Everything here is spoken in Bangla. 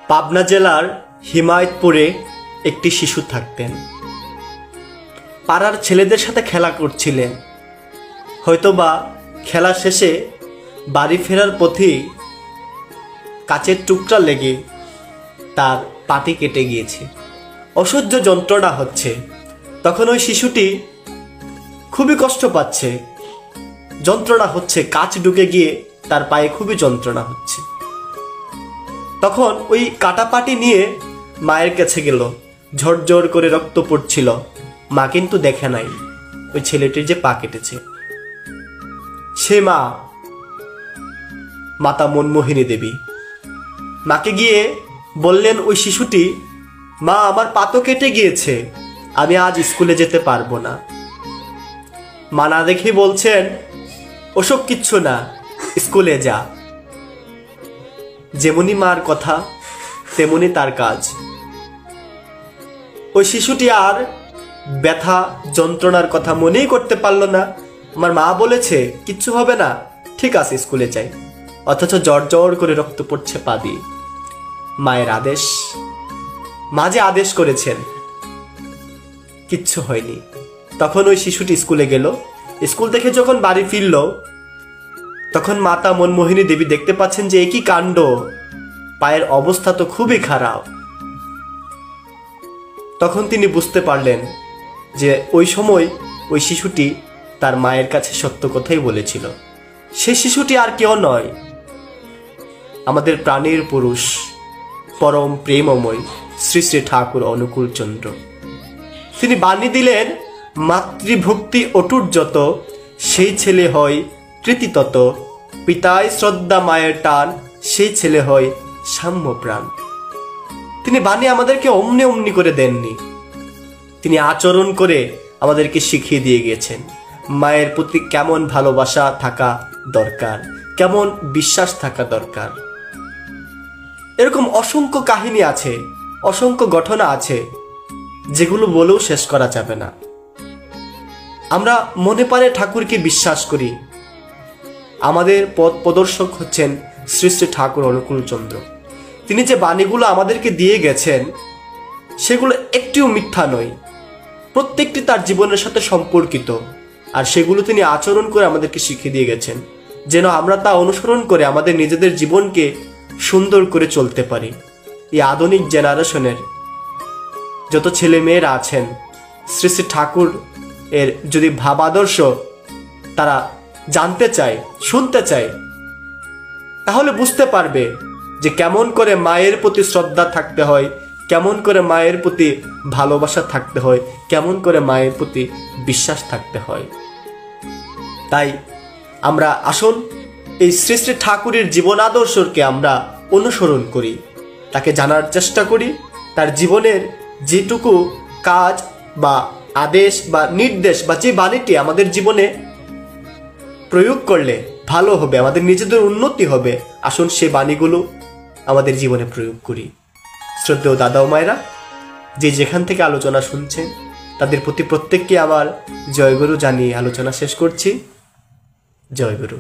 পাবনা জেলার হিমায়তপুরে একটি শিশু থাকতেন। পাড়ার ছেলেদের সাথে খেলা করছিলেন। হয়তোবা খেলা শেষে বাড়ি ফেরার পথেই কাচের টুকরা লেগে তার পাটি কেটে গিয়েছে। অসহ্য যন্ত্রণা হচ্ছে। তখন ওই শিশুটি খুবই কষ্ট পাচ্ছে, যন্ত্রণা হচ্ছে, কাচ ঢুকে গিয়ে তার পায়ে খুবই যন্ত্রণা হচ্ছে। তখন ওই কাটা পাটি নিয়ে মায়ের কাছে গেল। ঝরঝর করে রক্ত পড়ছিল। মা কিন্তু দেখে নাই ওই ছেলেটির যে পা কেটেছে। সে মা মাতা মনমোহিনী দেবী মাকে গিয়ে বললেন ওই শিশুটি, মা আমার পা তো কেটে গিয়েছে, আমি আজ স্কুলে যেতে পারবো না। মা না দেখে বলছেন, ওসব কিচ্ছু না, স্কুলে যা। যেমনি মার কথা তেমনি তার কাজ। ওই শিশুটি আর ব্যথা যন্ত্রণার কথা মনেই করতে পারলো না। আমার মা বলেছে কিচ্ছু হবে না, ঠিক আছে স্কুলে যাই। অথচ জ্বর করে রক্ত পড়ছে পা দিয়ে। মায়ের আদেশ, মা যে আদেশ করেছেন, কিচ্ছু হয়নি। তখন ওই শিশুটি স্কুলে গেল। স্কুল থেকে যখন বাড়ি ফিরল, তখন মাতা মনমোহিনী দেবী দেখতে পাচ্ছেন যে একই কাণ্ড, পায়ের অবস্থা তো খুবই খারাপ। তখন তিনি বুঝতে পারলেন যে ওই সময় ওই শিশুটি তার মায়ের কাছে সত্য কথাই বলেছিল। সেই শিশুটি আর কেউ নয়, আমাদের প্রাণের পুরুষ, পরম প্রেমময় শ্রী শ্রী ঠাকুর অনুকূল চন্দ্র। তিনি বাণী দিলেন, মাতৃভক্তি অটুট যত, সেই ছেলে হয় কৃতি তত। পিতায় শ্রদ্ধা মায়ের টান, সেই ছেলে হয় সাম্য প্রাণ। তিনি বাণী আমাদেরকে অমনি অমনি করে দেননি, তিনি আচরণ করে আমাদেরকে শিখিয়ে দিয়ে গিয়েছেন মায়ের প্রতি কেমন ভালোবাসা থাকা দরকার, কেমন বিশ্বাস থাকা দরকার। এরকম অসংখ্য কাহিনী আছে, অসংখ্য ঘটনা আছে, যেগুলো বলেও শেষ করা যাবে না। আমরা মনে প্রাণে ঠাকুরকে বিশ্বাস করি। আমাদের পথ প্রদর্শক হচ্ছেন শ্রী শ্রী ঠাকুর অনুকূল চন্দ্র। তিনি যে বাণীগুলো আমাদেরকে দিয়ে গেছেন, সেগুলো একটিও মিথ্যা নয়, প্রত্যেকটি তার জীবনের সাথে সম্পর্কিত। আর সেগুলো তিনি আচরণ করে আমাদেরকে শিখিয়ে দিয়ে গেছেন, যেন আমরা তা অনুসরণ করে আমাদের নিজেদের জীবনকে সুন্দর করে চলতে পারি। এই আধুনিক জেনারেশনের যত ছেলে মেয়েরা আছেন, শ্রী শ্রী ঠাকুর এর যদি ভাবাদর্শ তারা জানতে চায়, শুনতে চায়, তাহলে বুঝতে পারবে যে কেমন করে মায়ের প্রতি শ্রদ্ধা থাকতে হয়, কেমন করে মায়ের প্রতি ভালোবাসা থাকতে হয়, কেমন করে মায়ের প্রতি বিশ্বাস থাকতে হয়। তাই আমরা আসুন এই শ্রী শ্রী ঠাকুরের জীবন আদর্শকে আমরা অনুসরণ করি, তাকে জানার চেষ্টা করি। তার জীবনের যেটুকু কাজ বা আদেশ বা নির্দেশ বা যে বাণীটি আমাদের জীবনে প্রয়োগ করলে ভালো হবে, আমাদের নিজেদের উন্নতি হবে, আসুন সে বাণীগুলো আমাদের জীবনে প্রয়োগ করি। শ্রদ্ধেয় দাদা ও মায়েরা, যে যেখান থেকে আলোচনা শুনছেন, তাদের প্রতি প্রত্যেককে আমার জয়গুরু জানিয়ে আলোচনা শেষ করছি। জয়গুরু।